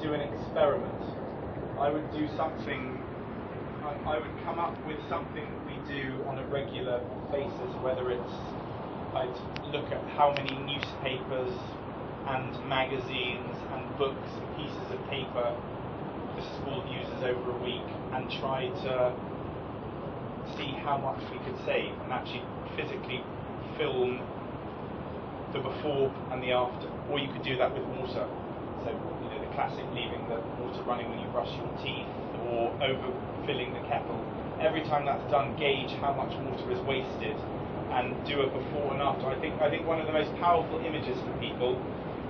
do an experiment, I would do something. I would come up with something that we do on a regular basis, whether it's I'd look at how many newspapers and magazines and books and pieces of paper the school uses over a week and try to see how much we could save and actually physically film the before and the after. Or you could do that with water. So, you know, the classic leaving the water running when you brush your teeth or overfilling the kettle. Every time that's done, gauge how much water is wasted and do a before and after. I think one of the most powerful images for people,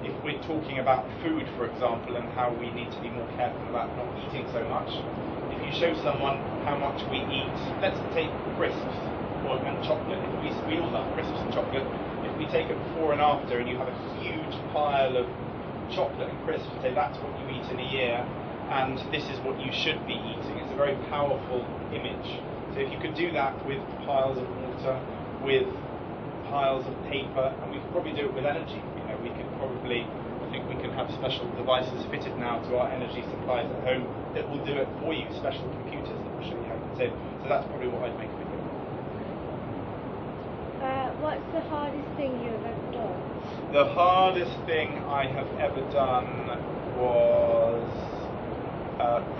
if we're talking about food, for example, and how we need to be more careful about not eating so much, if you show someone how much we eat, let's take crisps and chocolate. We all love crisps and chocolate. If we take a before and after and you have a huge pile of chocolate and crisps and say that's what you eat in a year and this is what you should be eating, it's a very powerful image. So if you could do that with piles of water, with piles of paper, and we could probably do it with energy. You know, we could probably, I think we can have special devices fitted now to our energy supplies at home that will do it for you, special computers that will show you how you can save. So that's probably what I'd make a video. What's the hardest thing you've ever done? The hardest thing I have ever done was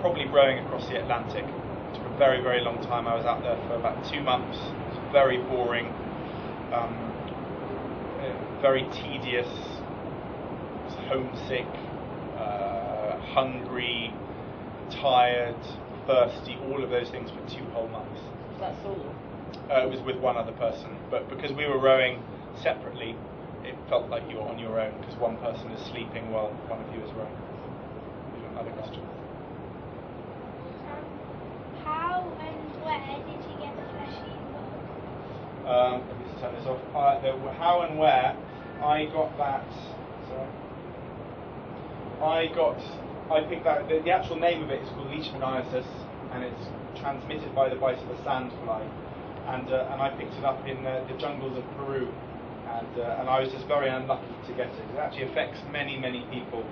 probably rowing across the Atlantic. It took a very, very long time. I was out there for about 2 months. It was very boring, very tedious, homesick, hungry, tired, thirsty, all of those things for 2 whole months. That's all. It was with one other person, but because we were rowing separately, it felt like you were on your own because one person is sleeping while one of you is rowing. Another question. How and where did you get especially involved? Let me just turn this off. How and where I got that. Sorry. I picked that. The actual name of it is called leishmaniasis, and it's transmitted by the bite of a sandfly. And I picked it up in the jungles of Peru, and I was just very unlucky to get it. It actually affects many, many people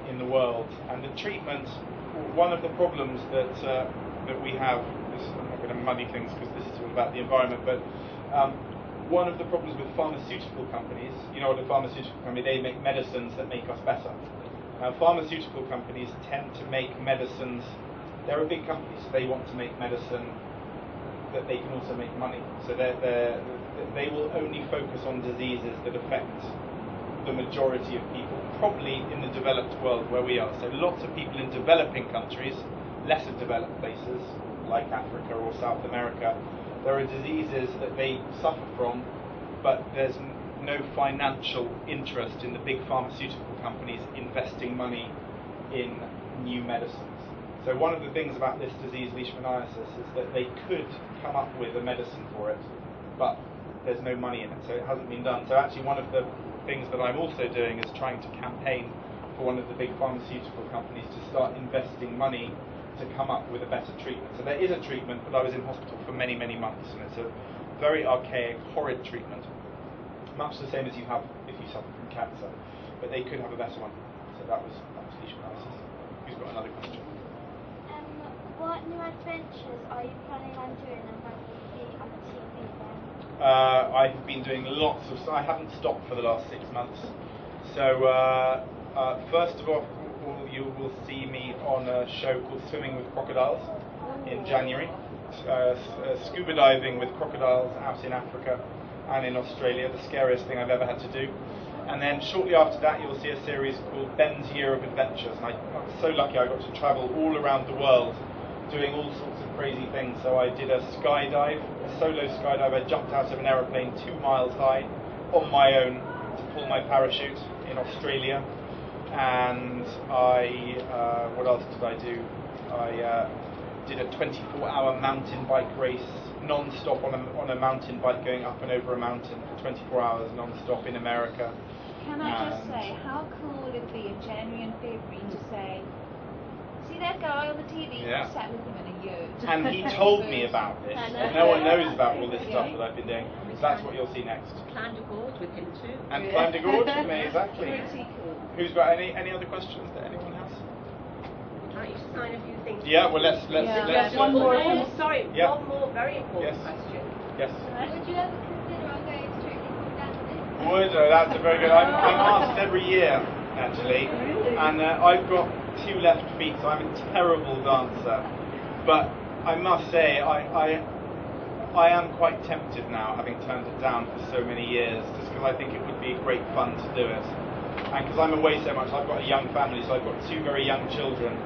in the world. And the treatment, one of the problems that we have, I'm not going to muddy things because this is all about the environment, but one of the problems with pharmaceutical companies, you know what a pharmaceutical company, they make medicines that make us better. Now pharmaceutical companies tend to make medicines, they're a big company, so they want to make medicine that they can also make money. So they will only focus on diseases that affect the majority of people, probably in the developed world where we are. So lots of people in developing countries, lesser developed places like Africa or South America, there are diseases that they suffer from, but there's no financial interest in the big pharmaceutical companies investing money in new medicines. So one of the things about this disease, leishmaniasis, is that they could come up with a medicine for it, but there's no money in it, so it hasn't been done. So actually one of the things that I'm also doing is trying to campaign for one of the big pharmaceutical companies to start investing money to come up with a better treatment. So there is a treatment, but I was in hospital for many, many months, and it's a very archaic, horrid treatment, much the same as you have if you suffer from cancer, but they could have a better one. So that was leishmaniasis. Who's got another question? What new adventures are you planning on doing and when will you be on TV then? I've been doing lots of. I haven't stopped for the last 6 months. So first of all, you will see me on a show called Swimming with Crocodiles in January. Scuba diving with crocodiles out in Africa and in Australia, the scariest thing I've ever had to do. And then shortly after that, you'll see a series called Ben's Year of Adventures. And I was so lucky I got to travel all around the world doing all sorts of crazy things. So I did a skydive, a solo skydive. I jumped out of an aeroplane 2 miles high on my own to pull my parachute in Australia. And what else did I do? I did a 24-hour mountain bike race non-stop on a mountain bike going up and over a mountain for 24 hours non-stop in America. Can I just say, how cool would it be in January and February to say, see that guy on the TV? Yeah. I sat with him in a yurt. And he told me about this, and no one knows about all this stuff that I've been doing. So that's what you'll see next. Climbed a gorge with him too. And climbed a gorge with me, exactly. Pretty cool. Who's got any other questions that anyone has? You should sign a few things. Yeah, well, let's One more. Sorry, Yeah. one more very important Yes. question. Yes. Would you ever consider on going strictly from dancing? Would, that's a very good. I'm asked every year, actually, and I've got 2 left feet, so I'm a terrible dancer. But I must say, I am quite tempted now, having turned it down for so many years, just because I think it would be great fun to do it. And because I'm away so much, I've got a young family, so I've got 2 very young children,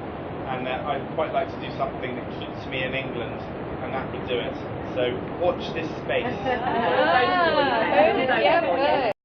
and I'd quite like to do something that keeps me in England, and that would do it. So watch this space. Yeah,